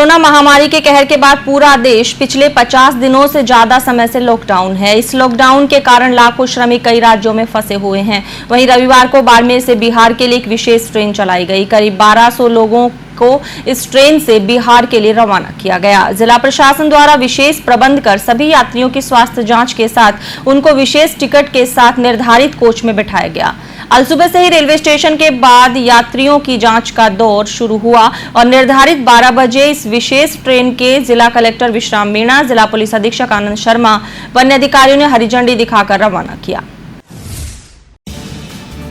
Corona महामारी के कहर के बाद पूरा देश पिछले 50 दिनों से ज्यादा समय से लॉकडाउन है। इस लॉकडाउन के कारण लाखों श्रमिक कई राज्यों में फंसे हुए हैं। वहीं रविवार को बाड़मेर से बिहार के लिए एक विशेष ट्रेन चलाई गई। करीब 1200 लोगों को इस ट्रेन से बिहार के लिए रवाना किया गया। जिला प्रशासन द्वारा विशेष प्रबंध कर सभी यात्रियों की स्वास्थ्य जांच के साथ उनको विशेष टिकट के साथ निर्धारित कोच में बिठाया गया। आज सुबह से ही रेलवे स्टेशन के बाद यात्रियों की जांच का दौर शुरू हुआ और निर्धारित 12 बजे इस विशेष ट्रेन के जिला कलेक्टर विश्राम मीणा, जिला पुलिस अधीक्षक आनंद शर्मा, वन्य अधिकारियों ने हरी झंडी दिखाकर रवाना किया।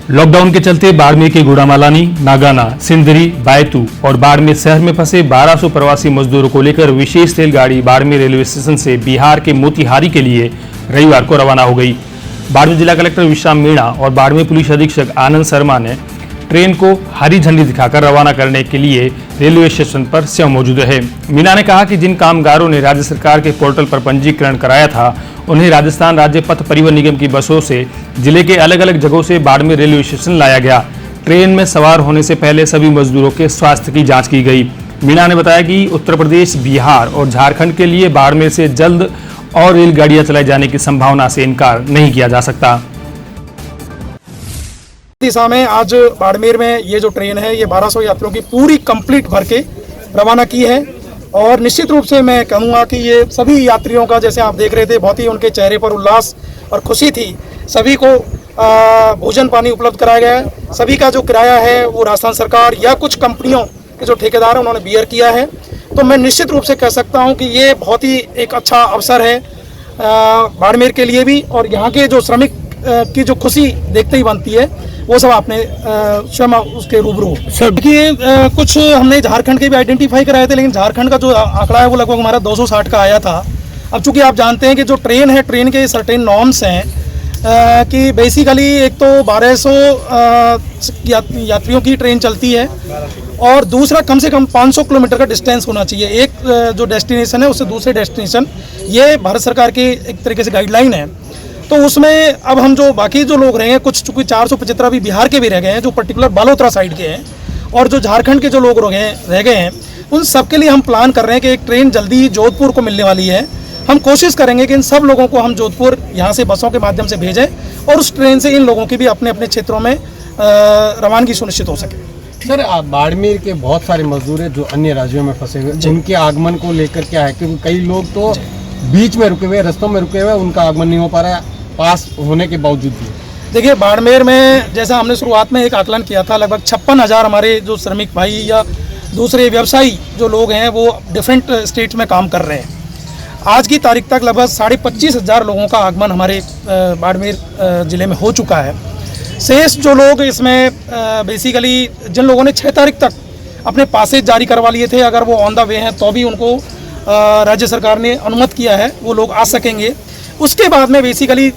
लॉकडाउन के चलते बाड़मेर के गुड़ामालानी, नागाना, सिंदरी, बायतू और बाड़मेर शहर में फंसे 1200 प्रवासी मजदूरों को लेकर विशेष रेलगाड़ी बाड़मेर रेलवे स्टेशन से बिहार के मोतिहारी के लिए रविवार को रवाना हो गई। बाड़मेर जिला कलेक्टर विश्राम मीणा और बाड़मेर पुलिस अधीक्षक आनंद शर्मा ने ट्रेन को हरी झंडी दिखाकर रवाना करने के लिए रेलवे स्टेशन पर स्वयं मौजूद रहे। मीणा ने कहा कि जिन कामगारों ने राज्य सरकार के पोर्टल पर पंजीकरण कराया था, उन्हें राजस्थान राज्य पथ परिवहन निगम की बसों से जिले के अलग अलग जगहों से बाड़मेर रेलवे स्टेशन लाया गया। ट्रेन में सवार होने से पहले सभी मजदूरों के स्वास्थ्य की जाँच की गई। मीणा ने बताया कि उत्तर प्रदेश, बिहार और झारखंड के लिए बाड़मेर से जल्द और रेलगाड़ियां चलाए जाने की संभावना से इनकार नहीं किया जा सकता। दिशा में आज बाड़मेर में ये जो ट्रेन है, ये 1200 यात्रियों की पूरी कंप्लीट भर के रवाना की है। और निश्चित रूप से मैं कहूँगा कि ये सभी यात्रियों का, जैसे आप देख रहे थे, बहुत ही उनके चेहरे पर उल्लास और खुशी थी। सभी को भोजन पानी उपलब्ध कराया गया है। सभी का जो किराया है वो राजस्थान सरकार या कुछ कंपनियों के जो ठेकेदार हैं उन्होंने बियर किया है। तो मैं निश्चित रूप से कह सकता हूं कि ये बहुत ही एक अच्छा अवसर है बाड़मेर के लिए भी, और यहाँ के जो श्रमिक की जो खुशी देखते ही बनती है, वो सब आपने स्वयं उसके रूबरू। देखिए, कुछ हमने झारखंड के भी आइडेंटिफाई कराए थे, लेकिन झारखंड का जो आंकड़ा है वो लगभग हमारा 260 का आया था। अब चूंकि आप जानते हैं कि जो ट्रेन है, ट्रेन के सर्टेन नॉर्म्स हैं कि बेसिकली एक तो 1200 यात्रियों की ट्रेन चलती है, और दूसरा कम से कम 500 किलोमीटर का डिस्टेंस होना चाहिए एक जो डेस्टिनेशन है उससे दूसरे डेस्टिनेशन। ये भारत सरकार की एक तरीके से गाइडलाइन है। तो उसमें अब हम जो बाकी जो लोग रहे हैं, कुछ चूँकि 475 भी बिहार के भी रह गए हैं, जो पर्टिकुलर बालोतरा साइड के हैं, और जो झारखंड के जो लोग रह गए हैं, उन सब के लिए हम प्लान कर रहे हैं कि एक ट्रेन जल्दी ही जोधपुर को मिलने वाली है। हम कोशिश करेंगे कि इन सब लोगों को हम जोधपुर यहाँ से बसों के माध्यम से भेजें और उस ट्रेन से इन लोगों की भी अपने अपने क्षेत्रों में रवानगी सुनिश्चित हो सके। सर, बाड़मेर के बहुत सारे मजदूर हैं जो अन्य राज्यों में फंसे हुए, उनके आगमन को लेकर क्या है? क्योंकि कई लोग तो बीच में रुके हुए, रस्तों में रुके हुए, उनका आगमन नहीं हो पा रहा है पास होने के बावजूद भी। देखिए, बाड़मेर में जैसा हमने शुरुआत में एक आकलन किया था, लगभग 56,000 हमारे जो श्रमिक भाई या दूसरे व्यवसायी जो लोग हैं वो डिफरेंट स्टेट में काम कर रहे हैं। आज की तारीख तक लगभग 25,500 लोगों का आगमन हमारे बाड़मेर ज़िले में हो चुका है। शेष जो लोग इसमें बेसिकली जिन लोगों ने 6 तारीख तक अपने पासेज जारी करवा लिए थे, अगर वो ऑन द वे हैं तो भी उनको राज्य सरकार ने अनुमति किया है, वो लोग आ सकेंगे। उसके बाद में बेसिकली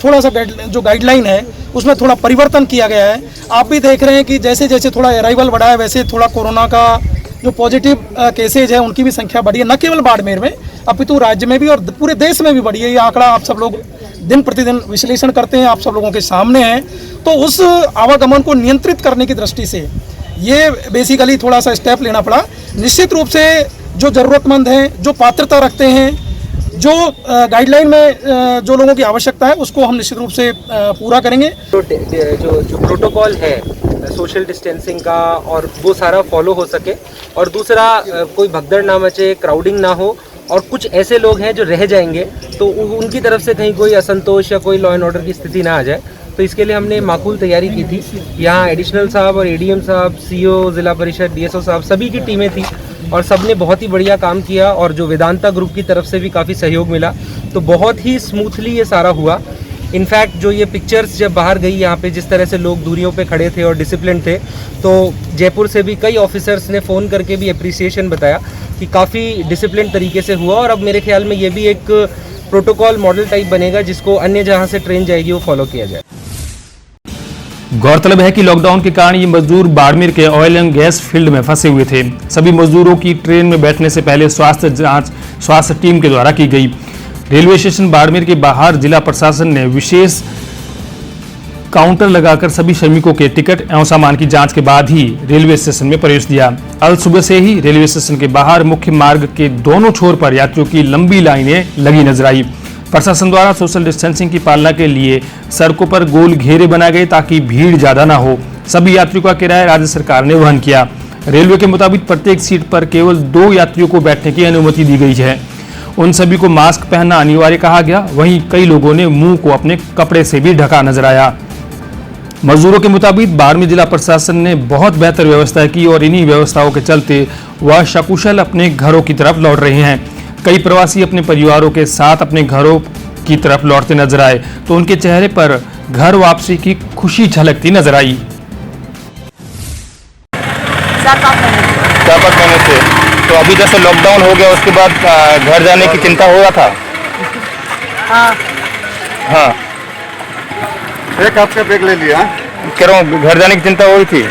थोड़ा सा जो गाइडलाइन है उसमें थोड़ा परिवर्तन किया गया है। आप भी देख रहे हैं कि जैसे जैसे थोड़ा अराइवल बढ़ा है, वैसे थोड़ा कोरोना का जो पॉजिटिव केसेज है उनकी भी संख्या बढ़ी है, न केवल बाड़मेर में अपितु राज्य में भी और पूरे देश में भी बढ़ी है। ये आंकड़ा आप सब लोग दिन प्रतिदिन विश्लेषण करते हैं, आप सब लोगों के सामने है। तो उस आवागमन को नियंत्रित करने की दृष्टि से ये बेसिकली थोड़ा सा स्टेप लेना पड़ा। निश्चित रूप से जो ज़रूरतमंद हैं, जो पात्रता रखते हैं, जो गाइडलाइन में जो लोगों की आवश्यकता है, उसको हम निश्चित रूप से पूरा करेंगे। जो प्रोटोकॉल है सोशल डिस्टेंसिंग का, और वो सारा फॉलो हो सके, और दूसरा कोई भगदड़ ना मचे, क्राउडिंग ना हो, और कुछ ऐसे लोग हैं जो रह जाएंगे तो उनकी तरफ से कहीं कोई असंतोष या कोई लॉ एंड ऑर्डर की स्थिति ना आ जाए। तो इसके लिए हमने माकूल तैयारी की थी। यहाँ एडिशनल साहब और एडीएम साहब, सीओ, जिला परिषद, डीएसओ साहब, सभी की टीमें थी और सब ने बहुत ही बढ़िया काम किया, और जो वेदांता ग्रुप की तरफ से भी काफ़ी सहयोग मिला। तो बहुत ही स्मूथली ये सारा हुआ। इनफैक्ट जो ये पिक्चर्स जब बाहर गई यहाँ पे, जिस तरह से लोग दूरियों पे खड़े थे और डिसिप्लिन थे, तो जयपुर से भी कई ऑफिसर्स ने फ़ोन करके भी अप्रिसिएशन बताया कि काफ़ी डिसिप्लिन तरीके से हुआ। और अब मेरे ख्याल में ये भी एक प्रोटोकॉल मॉडल टाइप बनेगा जिसको अन्य जहाँ से ट्रेन जाएगी वो फॉलो किया जाए। गौरतलब है कि लॉकडाउन के कारण ये मजदूर बाड़मेर के ऑयल एंड गैस फील्ड में फंसे हुए थे। सभी मजदूरों की ट्रेन में बैठने से पहले स्वास्थ्य जांच स्वास्थ्य टीम के द्वारा की गई। रेलवे स्टेशन बाड़मेर के बाहर जिला प्रशासन ने विशेष काउंटर लगाकर सभी श्रमिकों के टिकट एवं सामान की जांच के बाद ही रेलवे स्टेशन में प्रवेश दिया। अल सुबह से ही रेलवे स्टेशन के बाहर मुख्य मार्ग के दोनों छोर पर यात्रियों की लंबी लाइनें लगी नजर आई। प्रशासन द्वारा सोशल डिस्टेंसिंग की पालना के लिए सड़कों पर गोल घेरे बनाए गए ताकि भीड़ ज्यादा न हो। सभी यात्रियों का किराया राज्य सरकार ने वहन किया। रेलवे के मुताबिक प्रत्येक सीट पर केवल 2 यात्रियों को बैठने की अनुमति दी गई है। उन सभी को मास्क पहनना अनिवार्य कहा गया। वहीं कई लोगों ने मुंह को अपने कपड़े से भी ढका नजर आया। मजदूरों के मुताबिक बाड़मेर जिला प्रशासन ने बहुत बेहतर व्यवस्था की और इन्हीं व्यवस्थाओं के चलते वह सकुशल अपने घरों की तरफ लौट रहे हैं। कई प्रवासी अपने परिवारों के साथ अपने घरों की तरफ लौटते नजर आए तो उनके चेहरे पर घर वापसी की खुशी झलकती नजर आई। 4-5 महीने से तो अभी जैसे लॉकडाउन हो गया उसके बाद घर जाने की चिंता हो रहा था। हाँ एक हफ्ते ब्रेक ले लिया। कह रहा हूँ घर जाने की चिंता हो रही थी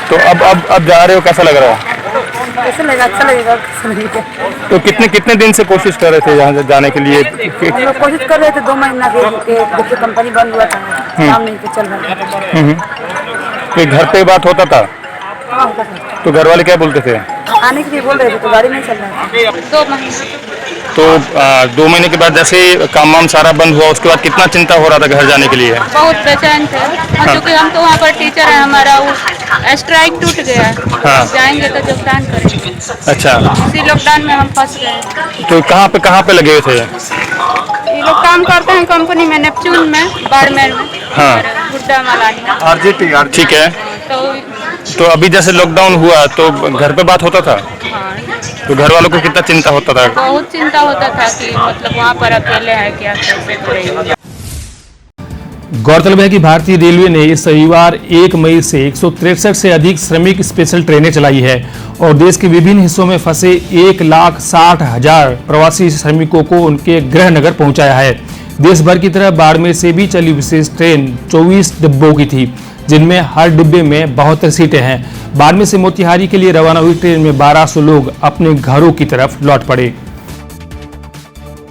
तो अब जा रहे हो, कैसा लग रहा है? कैसा लगेगा? अच्छा लगेगा। कैसा लगेगा? तो कितने दिन से कोशिश कर रहे थे यहाँ जाने के लिए? हम लोग कोशिश कर रहे थे 2 महीना के देखिए कंपनी बंद हुआ था, काम नहीं चल रहा था। तो घर पे बात होता था हाँ, होता था। तो घर वाले क्या बोलते थे? आने के लिए बोल रहे थे तो गाड़ी नहीं चल रहा था। 2 महीने तो 2 महीने के बाद जैसे काम वाम सारा बंद हुआ उसके बाद कितना चिंता हो रहा था घर जाने के लिए? बहुत बेचैन थे क्योंकि हम तो वहाँ पर टीचर हैं, हमारा वो स्ट्राइक टूट गया है। हाँ। जाएंगे तो योगदान करेंगे। अच्छा, इसी लॉकडाउन में हम फंस गए। तो कहाँ पे लगे हुए थे? ये लोग काम करते हैं कंपनी में, नेपच्यून में, बाड़मेर में। हाँ। और गुड्डा मलानी। ठीक है। तो अभी जैसे लॉकडाउन हुआ तो घर पे बात होता था? हाँ, तो घर वालों को कितना चिंता होता था? बहुत चिंता होता था कि मतलब वहाँ पर अकेले है क्या, कैसे करेंगे। गौरतलब है कि भारतीय रेलवे ने इस रविवार 1 मई से 163 से अधिक श्रमिक स्पेशल ट्रेनें चलाई है और देश के विभिन्न हिस्सों में फंसे 1,60,000 प्रवासी श्रमिकों को उनके गृह नगर पहुंचाया है। देश भर की तरह बाड़मेर से भी चली विशेष ट्रेन 24 डिब्बों की थी, जिनमें हर डिब्बे में 72 सीटें हैं। बाड़मेर से मोतिहारी के लिए रवाना हुई ट्रेन में 1200 लोग अपने घरों की तरफ लौट पड़े।